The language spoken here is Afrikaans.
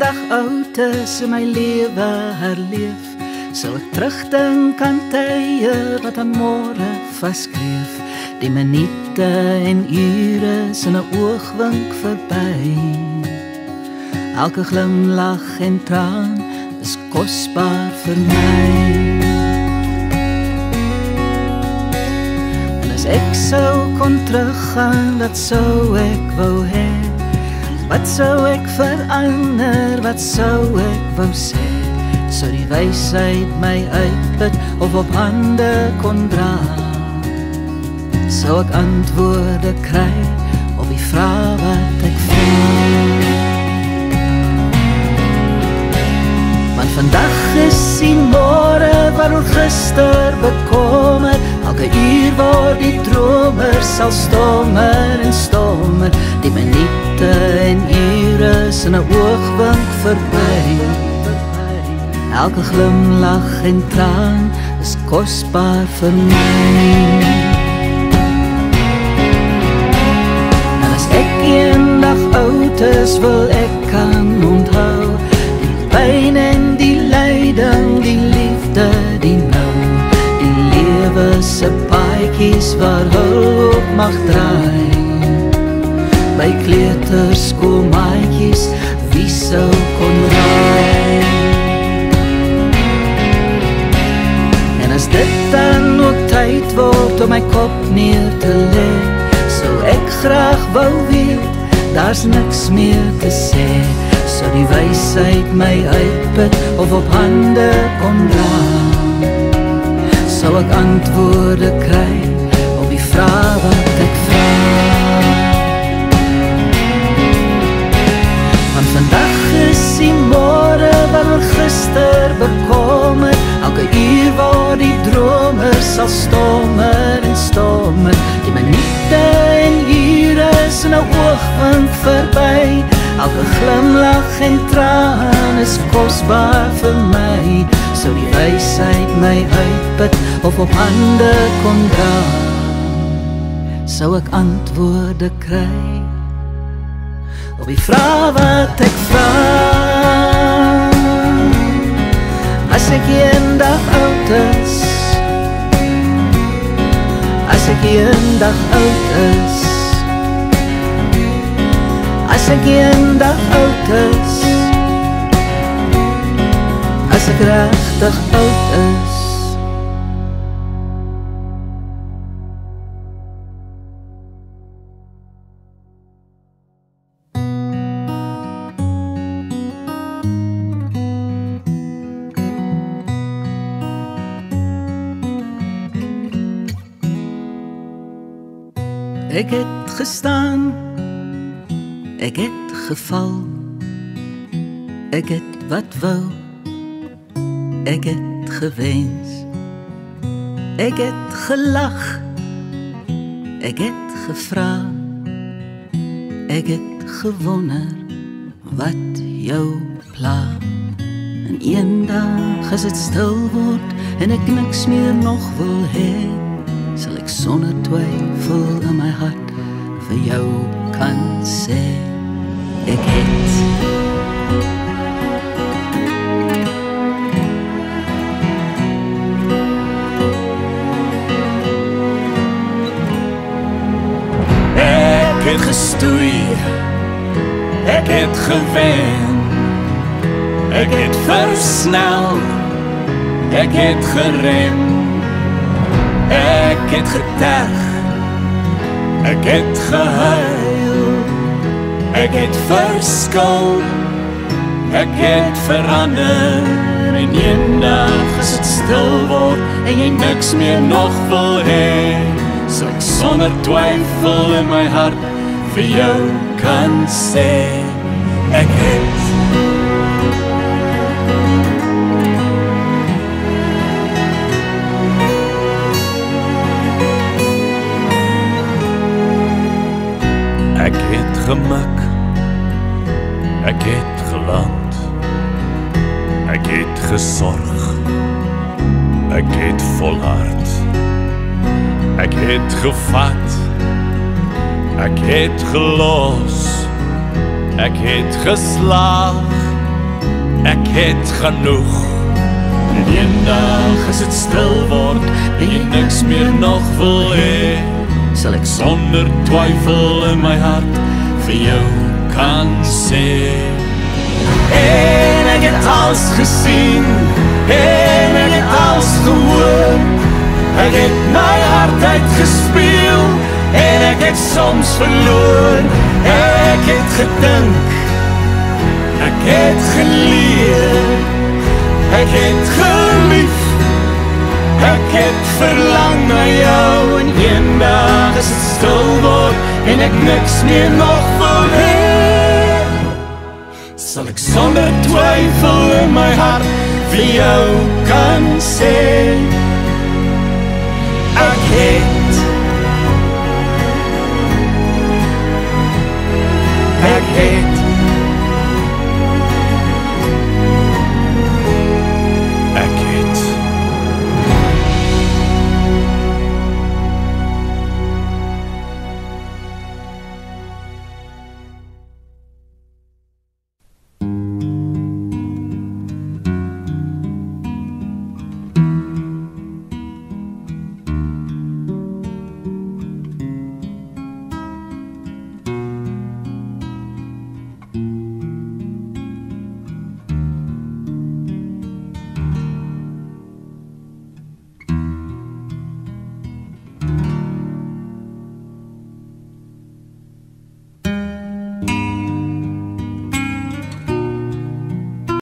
eendag oud is en my lewe herleef, sal ek terugdink aan tye wat aan môre vaskleef. Die minute en ure is in 'n oogwink verby. Elke glimlag en traan is kosbaar vir my. En as ek sou kon teruggaan, wat sou ek wou hê? Wat sou ek verander, wat sou ek wou sê? Sou die wysheid my uitput of op hande kon dra? Sou ek antwoorde kry op die vrae wat ek vra? Want vandag is die môre waaroor gister bekommer. Elke uur word die dromer sal stommer en stommer. Die minute en ure is in 'n oogwink verby. Elke glimlag en traan is kosbaar vir my. En as ek eendag oud is, wil ek kan onthou die pyn en die lyding, die liefde, die nou, die lewe se paadjies waar hulp mag draai. By kleuterskoolmaatjies, wie sou kon raai? En as dit dan ook tyd word om my kop neer te lê, sou ek graag wou weet, daar's niks meer te sê. Sou die wysheid my uitput of op hande kon dra? Sou ek antwoorde kry op die vrae wat ek vra? Want vandag is die môre waaroor gister bekommer. Elke uur word die dromer sal stommer en stommer. Die minute en ure is in 'n oogwink verby. Elke glimlag en traan is kosbaar vir my. Sou die wysheid my uitput of op hande kon dra? Sou ek antwoorde kry op die vrae wat ek vra? As ek eendag oud is, as ek eendag oud is, as ek eendag oud is, as ek regtig oud is. Ek het gestaan, ek het geval, ek het wat wou, ek het gewens, ek het gelag, ek het gevra, ek het gewonder wat jou pla. En eendag as dit stil word en ek niks meer nog wil hê, sal ek sonder twyfel in my hart vir jou kan sê ek het. Ek het gestoei, ek het gewen, ek het versnel, ek het gerem. Ek het geterg, ek het gehuil, ek het verskil, ek het verander. En eendag as dit stil word en jy niks meer nog wil hê, sal ek sonder twyfel in my hart vir jou kan sê ek het. Ek het gemik, ek het geland, ek het gesorg, ek het volhard, ek het gevat, ek het gelos, ek het geslaag, ek het genoeg. En eendag as het stil word en jy niks meer nog wil hê, sal ek sonder twyfel in my hart vir jou kan sê. En ek het alles gesien, en ek het alles gehoor, ek het my hart uitgespeel, en ek het soms verloor, ek het gedink, ek het geleer, ek het gelief, ek het verlang na jou, en eendag as het stil word, en ek niks meer nog wil hê, sal ek sonder twyfel in my hart vir jou kan sê.